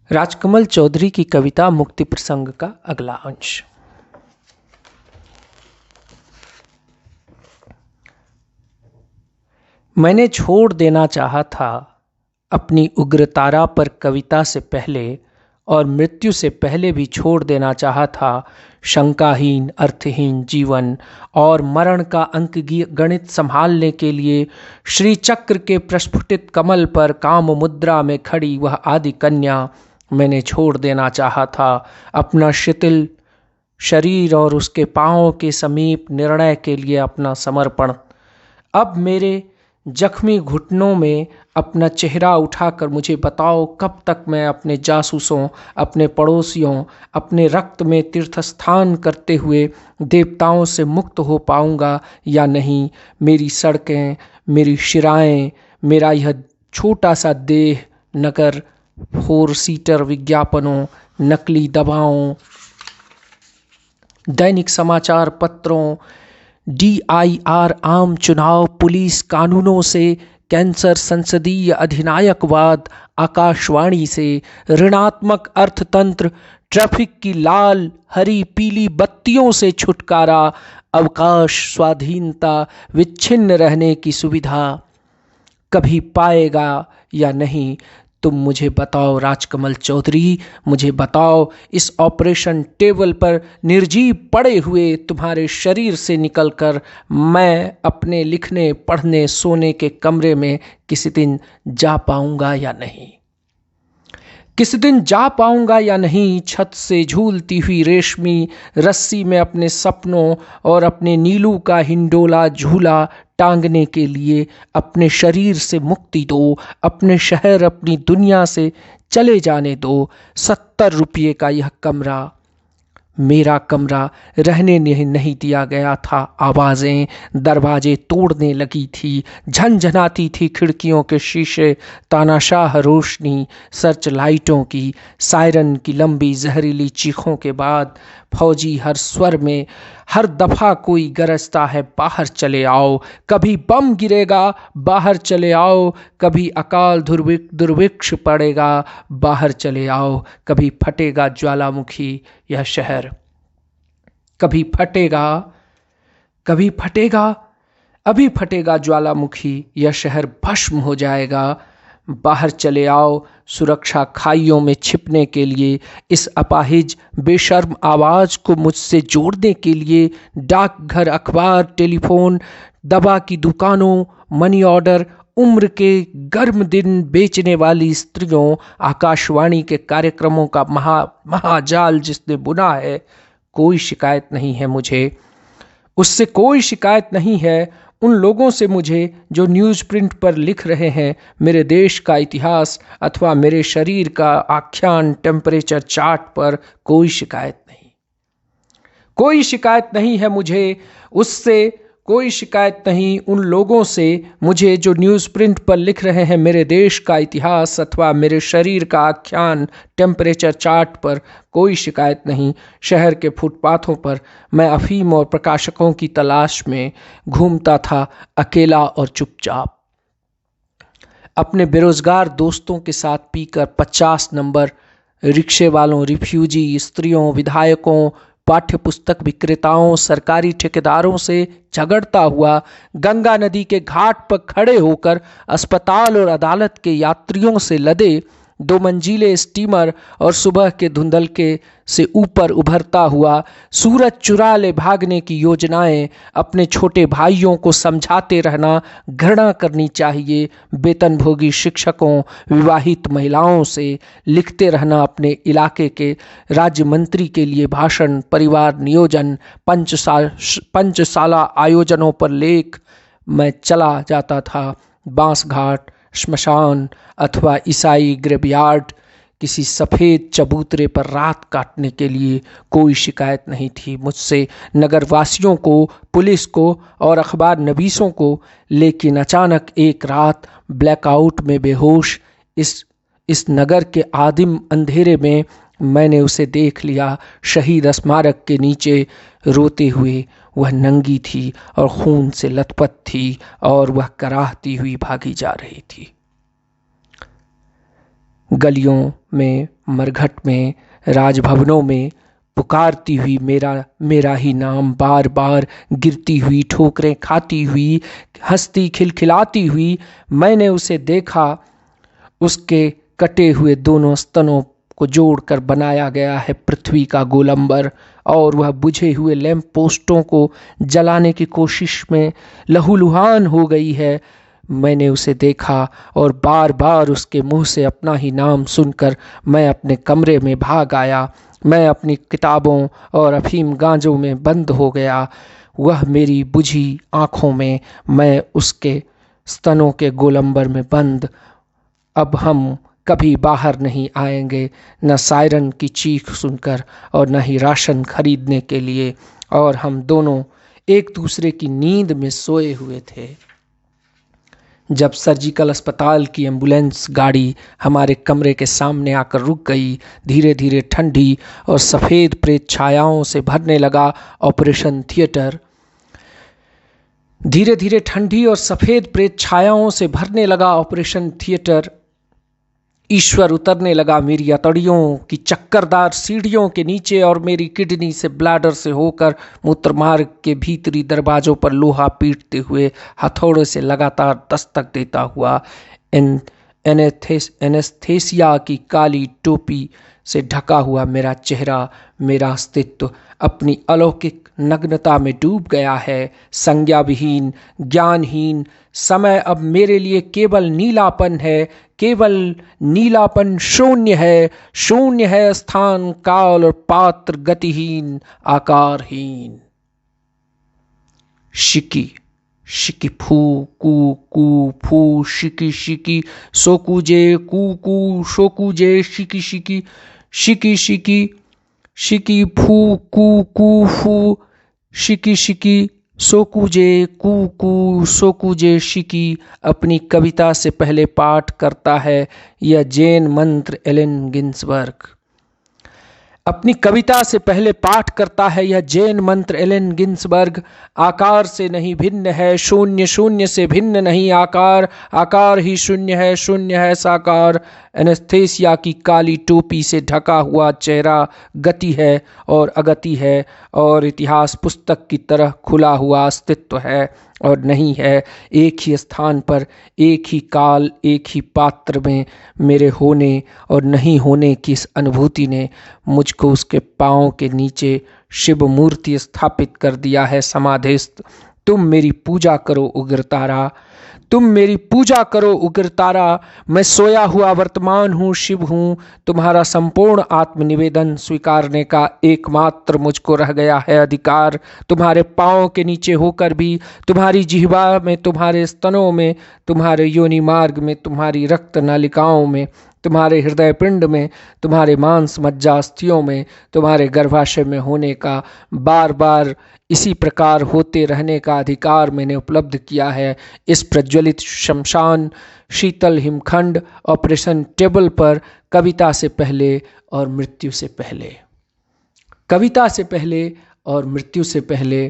राजकमल चौधरी की कविता मुक्ति प्रसंग का अगला अंश। मैंने छोड़ देना चाहा था अपनी उग्रतारा पर कविता से पहले, और मृत्यु से पहले भी छोड़ देना चाहा था शंकाहीन अर्थहीन जीवन, और मरण का अंक गणित संभालने के लिए श्री चक्र के प्रस्फुटित कमल पर काम मुद्रा में खड़ी वह आदि कन्या। मैंने छोड़ देना चाहा था अपना शिथिल शरीर और उसके पांवों के समीप निर्णय के लिए अपना समर्पण। अब मेरे जख्मी घुटनों में अपना चेहरा उठाकर मुझे बताओ, कब तक मैं अपने जासूसों, अपने पड़ोसियों, अपने रक्त में तीर्थस्थान करते हुए देवताओं से मुक्त हो पाऊंगा या नहीं। मेरी सड़कें, मेरी शिराएं, मेरा यह छोटा सा देह नगर 4 सीटर विज्ञापनों, नकली दवाओं, दैनिक समाचार पत्रों, DIR आम चुनाव, पुलिस कानूनों से, कैंसर संसदीय अधिनायकवाद, आकाशवाणी से, ऋणात्मक अर्थतंत्र, ट्रैफिक की लाल हरी पीली बत्तियों से छुटकारा, अवकाश, स्वाधीनता, विच्छिन्न रहने की सुविधा कभी पाएगा या नहीं। तुम मुझे बताओ राजकमल चौधरी, मुझे बताओ, इस ऑपरेशन टेबल पर निर्जीव पड़े हुए तुम्हारे शरीर से निकलकर मैं अपने लिखने पढ़ने सोने के कमरे में किसी दिन जा पाऊंगा या नहीं। किसी दिन जा पाऊंगा या नहीं। छत से झूलती हुई रेशमी रस्सी में अपने सपनों और अपने नीलू का हिंडोला झूला टांगने के लिए अपने शरीर से मुक्ति दो, अपने शहर अपनी दुनिया से चले जाने दो। 70 रुपये का यह कमरा मेरा कमरा रहने नहीं दिया गया था। आवाजें दरवाजे तोड़ने लगी थी, झनझनाती थी खिड़कियों के शीशे, तानाशाह रोशनी सर्च लाइटों की, सायरन की लंबी जहरीली चीखों के बाद फौजी हर स्वर में हर दफा कोई गरजता है, बाहर चले आओ। कभी बम गिरेगा, बाहर चले आओ। कभी अकाल दुर्भिक्ष पड़ेगा, बाहर चले आओ। कभी फटेगा ज्वालामुखी यह शहर, कभी फटेगा, कभी फटेगा, अभी फटेगा ज्वालामुखी यह शहर भस्म हो जाएगा। बाहर चले आओ। सुरक्षा खाइयों में छिपने के लिए, इस अपाहिज बेशर्म आवाज को मुझसे जोड़ने के लिए डाकघर, अखबार, टेलीफोन, दवा की दुकानों, मनी ऑर्डर, उम्र के गर्म दिन बेचने वाली स्त्रियों, आकाशवाणी के कार्यक्रमों का महाजाल जिसने बुना है। कोई शिकायत नहीं है मुझे, उससे कोई शिकायत नहीं है। उन लोगों से मुझे जो न्यूज़ प्रिंट पर लिख रहे हैं मेरे देश का इतिहास अथवा मेरे शरीर का आख्यान टेम्परेचर चार्ट पर, कोई शिकायत नहीं। कोई शिकायत नहीं है मुझे उससे, कोई शिकायत नहीं उन लोगों से मुझे जो न्यूज़ प्रिंट पर लिख रहे हैं मेरे देश का इतिहास अथवा मेरे शरीर का आख्यान टेम्परेचर चार्ट पर, कोई शिकायत नहीं। शहर के फुटपाथों पर मैं अफीम और प्रकाशकों की तलाश में घूमता था, अकेला और चुपचाप। अपने बेरोजगार दोस्तों के साथ पीकर 50 नंबर रिक्शे वालों, रिफ्यूजी, स्त्रियों, विधायकों, पाठ्य पुस्तक विक्रेताओं, सरकारी ठेकेदारों से झगड़ता हुआ, गंगा नदी के घाट पर खड़े होकर अस्पताल और अदालत के यात्रियों से लदे 2 मंजिले स्टीमर और सुबह के धुंधलके से ऊपर उभरता हुआ सूरज चुरा ले भागने की योजनाएं, अपने छोटे भाइयों को समझाते रहना घृणा करनी चाहिए। वेतनभोगी शिक्षकों, विवाहित महिलाओं से लिखते रहना अपने इलाके के राज्य मंत्री के लिए भाषण, परिवार नियोजन, पंचशाला आयोजनों पर लेख। मैं चला जाता था बांस घाट, श्मशान अथवा ईसाई ग्रेवयार्ड, किसी सफ़ेद चबूतरे पर रात काटने के लिए। कोई शिकायत नहीं थी मुझसे नगरवासियों को, पुलिस को और अखबार नवीसों को। लेकिन अचानक एक रात ब्लैकआउट में बेहोश इस नगर के आदिम अंधेरे में मैंने उसे देख लिया। शहीद स्मारक के नीचे रोते हुए वह नंगी थी और खून से लथपथ थी, और वह कराहती हुई भागी जा रही थी। गलियों में, मरघट में, राजभवनों में पुकारती हुई मेरा मेरा ही नाम बार बार, गिरती हुई, ठोकरें खाती हुई, हंसती खिलखिलाती हुई मैंने उसे देखा। उसके कटे हुए दोनों स्तनों को जोड़कर बनाया गया है पृथ्वी का गोलंबर, और वह बुझे हुए लैंप पोस्टों को जलाने की कोशिश में लहूलुहान हो गई है। मैंने उसे देखा और बार बार उसके मुंह से अपना ही नाम सुनकर मैं अपने कमरे में भाग आया। मैं अपनी किताबों और अफीम गांजों में बंद हो गया। वह मेरी बुझी आंखों में, मैं उसके स्तनों के गोलंबर में बंद। अब हम कभी बाहर नहीं आएंगे, न सायरन की चीख सुनकर और न ही राशन खरीदने के लिए। और हम दोनों एक दूसरे की नींद में सोए हुए थे जब सर्जिकल अस्पताल की एम्बुलेंस गाड़ी हमारे कमरे के सामने आकर रुक गई। धीरे धीरे ठंडी और सफ़ेद प्रेत छायाओं से भरने लगा ऑपरेशन थिएटर। धीरे धीरे ठंडी और सफ़ेद प्रेत छायाओं से भरने लगा ऑपरेशन थिएटर। ईश्वर उतरने लगा मेरी अतड़ियों की चक्करदार सीढ़ियों के नीचे और मेरी किडनी से, ब्लैडर से होकर मूत्रमार्ग के भीतरी दरवाजों पर लोहा पीटते हुए, हथौड़े से लगातार दस्तक देता हुआ। एनेस्थेसिया की काली टोपी से ढका हुआ मेरा चेहरा, मेरा अस्तित्व अपनी अलौकिक नग्नता में डूब गया है। संज्ञा विहीन, ज्ञानहीन समय अब मेरे लिए केवल नीलापन है, केवल नीलापन। शून्य है स्थान, काल और पात्र, गतिहीन, आकारहीन। शिकी शिकी फू कू कू फू, शिकी शिकी सोकुजे कू कू शोकुजे, शिकी शिकी शिकी शिकी शिकी फू कू कू फू, शिकी शिकी सोकुजे कू कू सोकुजे, शिकी। अपनी कविता से पहले पाठ करता है यह जैन मंत्र एलेन गिन्सबर्ग। अपनी कविता से पहले पाठ करता है यह जैन मंत्र एलेन गिन्सबर्ग। आकार से नहीं भिन्न है शून्य, शून्य से भिन्न नहीं आकार, आकार ही शून्य है साकार। एनेस्थेसिया की काली टोपी से ढका हुआ चेहरा गति है और अगति है, और इतिहास पुस्तक की तरह खुला हुआ अस्तित्व है और नहीं है। एक ही स्थान पर, एक ही काल, एक ही पात्र में मेरे होने और नहीं होने की इस अनुभूति ने मुझको उसके पांव के नीचे शिव मूर्ति स्थापित कर दिया है समाधिस्थ। तुम मेरी पूजा करो उग्रतारा, तुम मेरी पूजा करो उग्रतारा। मैं सोया हुआ वर्तमान हूँ, शिव हूँ। तुम्हारा संपूर्ण आत्मनिवेदन स्वीकारने का एकमात्र मुझको रह गया है अधिकार। तुम्हारे पाँव के नीचे होकर भी, तुम्हारी जिह्वा में, तुम्हारे स्तनों में, तुम्हारे योनि मार्ग में, तुम्हारी रक्त नलिकाओं में, तुम्हारे हृदय पिंड में, तुम्हारे मांस मज्जा अस्थियों में, तुम्हारे गर्भाशय में होने का, बार बार इसी प्रकार होते रहने का अधिकार मैंने उपलब्ध किया है। इस प्रज्वलित शमशान शीतल हिमखंड ऑपरेशन टेबल पर, कविता से पहले और मृत्यु से पहले, कविता से पहले और मृत्यु से पहले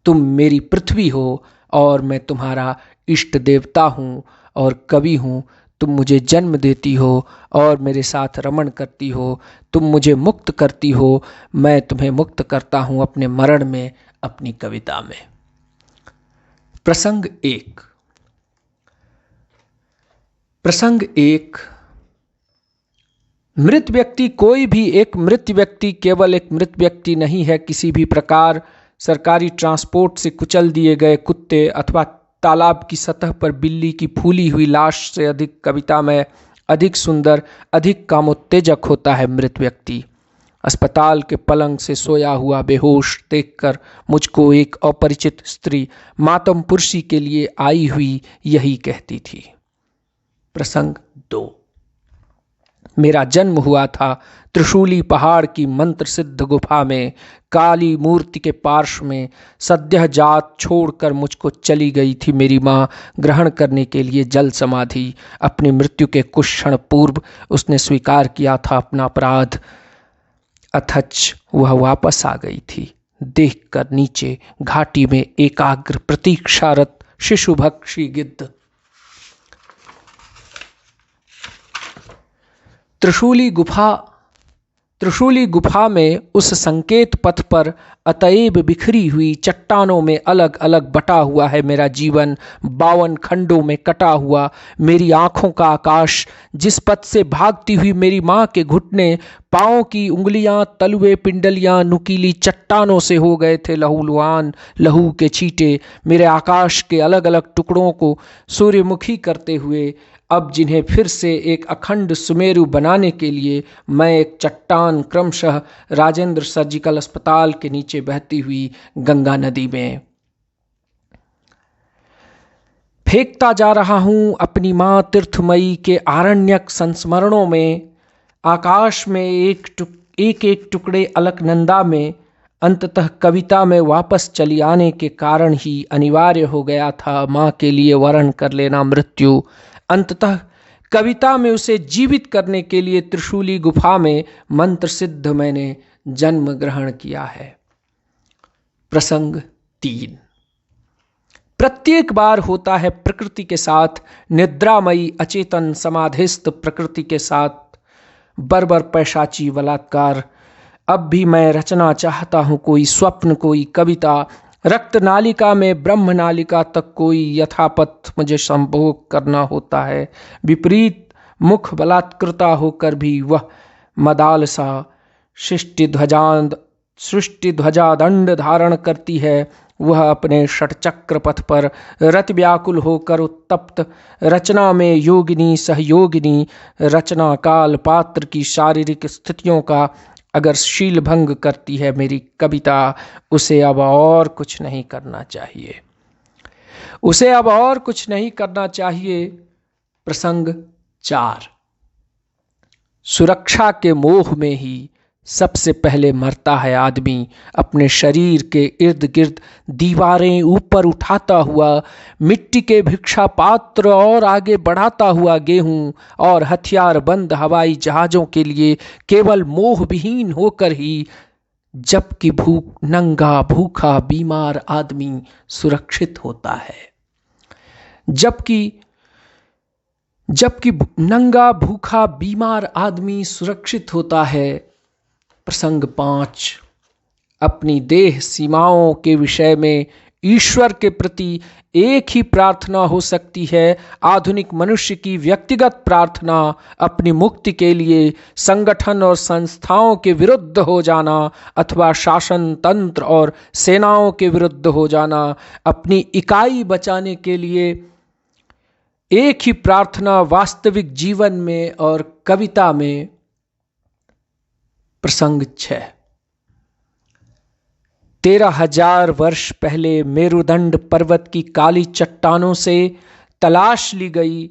तुम मेरी पृथ्वी हो और मैं तुम्हारा इष्ट देवता हूँ और कवि हूँ। तुम मुझे जन्म देती हो और मेरे साथ रमण करती हो। तुम मुझे मुक्त करती हो, मैं तुम्हें मुक्त करता हूँ अपने मरण में, अपनी कविता में। प्रसंग एक। प्रसंग एक। मृत व्यक्ति कोई भी एक मृत व्यक्ति केवल एक मृत व्यक्ति नहीं है। किसी भी प्रकार सरकारी ट्रांसपोर्ट से कुचल दिए गए कुत्ते अथवा तालाब की सतह पर बिल्ली की फूली हुई लाश से अधिक कविता में, अधिक सुंदर, अधिक कामोत्तेजक होता है मृत व्यक्ति। अस्पताल के पलंग से सोया हुआ बेहोश देखकर मुझको एक अपरिचित स्त्री मातम पुरुषी के लिए आई हुई यही कहती थी। प्रसंग 2। मेरा जन्म हुआ था त्रिशूली पहाड़ की मंत्र सिद्ध गुफा में। काली मूर्ति के पार्श्व में सद्यह जात छोड़कर मुझको चली गई थी मेरी माँ ग्रहण करने के लिए जल समाधि। अपनी मृत्यु के कुछ क्षण पूर्व उसने स्वीकार किया था अपना अपराध, अथच वह वापस आ गई थी। देखकर नीचे घाटी में एकाग्र प्रतीक्षारत शिशुभक्षी गिद्ध त्रिशूली गुफा में उस संकेत पथ पर अतएव बिखरी हुई चट्टानों में अलग अलग बटा हुआ है मेरा जीवन, 52 खंडों में कटा हुआ मेरी आंखों का आकाश, जिस पथ से भागती हुई मेरी माँ के घुटने, पाँव की उंगलियां, तलुए, पिंडलियां नुकीली चट्टानों से हो गए थे लहूलुहान, लहू के छींटे मेरे आकाश के अलग अलग टुकड़ों को सूर्यमुखी करते हुए, अब जिन्हें फिर से एक अखंड सुमेरु बनाने के लिए मैं एक चट्टान क्रमशः राजेंद्र सर्जिकल अस्पताल के नीचे बहती हुई गंगा नदी में फेंकता जा रहा हूं अपनी मां तीर्थमयी के आरण्यक संस्मरणों में। आकाश में एक एक टुकड़े अलकनंदा में अंततः कविता में वापस चली आने के कारण ही अनिवार्य हो गया था मां के लिए वरण कर लेना मृत्यु। अंततः कविता में उसे जीवित करने के लिए त्रिशूली गुफा में मंत्र सिद्ध मैंने जन्म ग्रहण किया है। प्रसंग 3। प्रत्येक बार होता है प्रकृति के साथ, निद्रामयी अचेतन समाधिस्थ प्रकृति के साथ बर्बर पैशाची बलात्कार। अब भी मैं रचना चाहता हूं कोई स्वप्न, कोई कविता, रक्त नालिका में ब्रह्म नालिका तक कोई यथापथ मुझे संभोग करना होता है। विपरीत मुख बलात्कृता होकर भी वह मदालसा सृष्टि ध्वजा दंड धारण करती है। वह अपने षटचक्र पथ पर रत व्याकुल होकर उत्तप्त रचना में योगिनी सहयोगिनी, रचना काल पात्र की शारीरिक स्थितियों का अगर शील भंग करती है मेरी कविता, उसे अब और कुछ नहीं करना चाहिए, उसे अब और कुछ नहीं करना चाहिए। प्रसंग 4। सुरक्षा के मोह में ही सबसे पहले मरता है आदमी। अपने शरीर के इर्द गिर्द दीवारें ऊपर उठाता हुआ, मिट्टी के भिक्षा पात्र और आगे बढ़ाता हुआ गेहूं और हथियार बंद हवाई जहाजों के लिए केवल मोह विहीन होकर ही, जबकि नंगा भूखा बीमार आदमी सुरक्षित होता है। जबकि नंगा भूखा बीमार आदमी सुरक्षित होता है। प्रसंग 5। अपनी देह सीमाओं के विषय में ईश्वर के प्रति एक ही प्रार्थना हो सकती है, आधुनिक मनुष्य की व्यक्तिगत प्रार्थना अपनी मुक्ति के लिए संगठन और संस्थाओं के विरुद्ध हो जाना अथवा शासन तंत्र और सेनाओं के विरुद्ध हो जाना। अपनी इकाई बचाने के लिए एक ही प्रार्थना वास्तविक जीवन में और कविता में। प्रसंग 6। 13,000 वर्ष पहले मेरुदंड पर्वत की काली चट्टानों से तलाश ली गई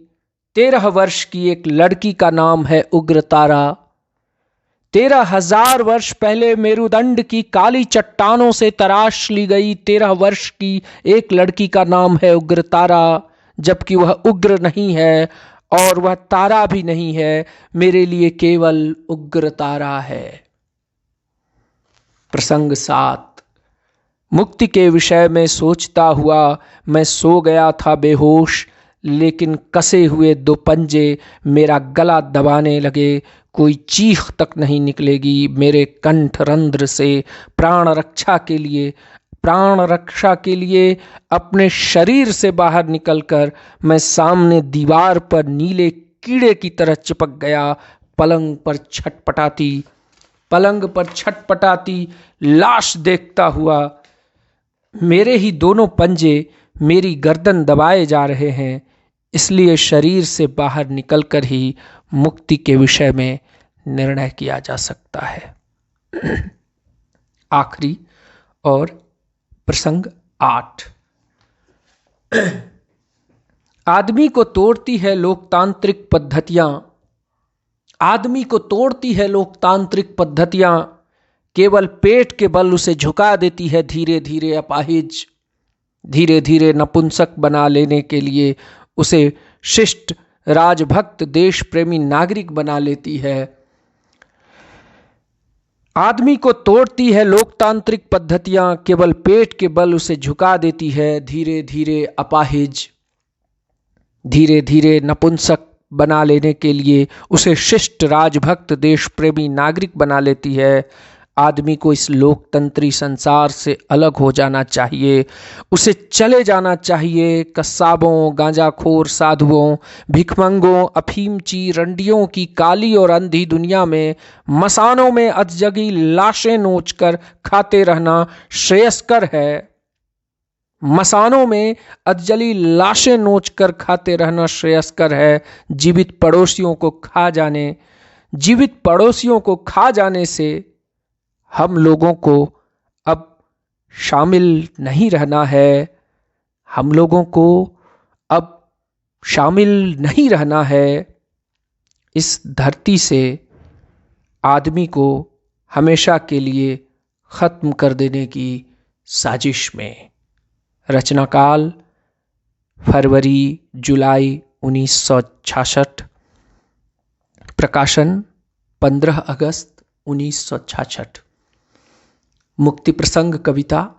13 वर्ष की एक लड़की का नाम है उग्रतारा। 13,000 वर्ष पहले मेरुदंड की काली चट्टानों से तलाश ली गई 13 वर्ष की एक लड़की का नाम है उग्रतारा, जबकि वह उग्र नहीं है और वह तारा भी नहीं है, मेरे लिए केवल उग्र तारा है। प्रसंग 7। मुक्ति के विषय में सोचता हुआ मैं सो गया था बेहोश, लेकिन कसे हुए 2 पंजे मेरा गला दबाने लगे। कोई चीख तक नहीं निकलेगी मेरे कंठ रंध्र से। प्राण रक्षा के लिए अपने शरीर से बाहर निकलकर मैं सामने दीवार पर नीले कीड़े की तरह चिपक गया। पलंग पर छटपटाती लाश देखता हुआ मेरे ही दोनों पंजे मेरी गर्दन दबाए जा रहे हैं, इसलिए शरीर से बाहर निकलकर ही मुक्ति के विषय में निर्णय किया जा सकता है। आखिरी और प्रसंग 8। आदमी को तोड़ती है लोकतांत्रिक पद्धतियां, केवल पेट के बल उसे झुका देती है धीरे धीरे अपाहिज। धीरे धीरे नपुंसक बना लेने के लिए उसे शिष्ट राजभक्त देश प्रेमी नागरिक बना लेती है। आदमी को तोड़ती है लोकतांत्रिक पद्धतियां, केवल पेट के बल उसे झुका देती है धीरे धीरे अपाहिज। धीरे धीरे नपुंसक बना लेने के लिए उसे शिष्ट, राजभक्त, देश प्रेमी नागरिक बना लेती है। आदमी को इस लोकतंत्री संसार से अलग हो जाना चाहिए। उसे चले जाना चाहिए कस्साबों, गांजाखोर साधुओं, भिखमंगों, अफीमची, रंडियों की काली और अंधी दुनिया में मसानों में अधजगी लाशें नोचकर खाते रहना श्रेयस्कर है। मसानों में अधजली लाशें नोचकर खाते रहना श्रेयस्कर है। जीवित पड़ोसियों को खा जाने से हम लोगों को अब शामिल नहीं रहना है। हम लोगों को अब शामिल नहीं रहना है। इस धरती से आदमी को हमेशा के लिए खत्म कर देने की साजिश में। रचनाकाल फरवरी जुलाई 1966, प्रकाशन 15 अगस्त 1966। मुक्ति प्रसंग कविता।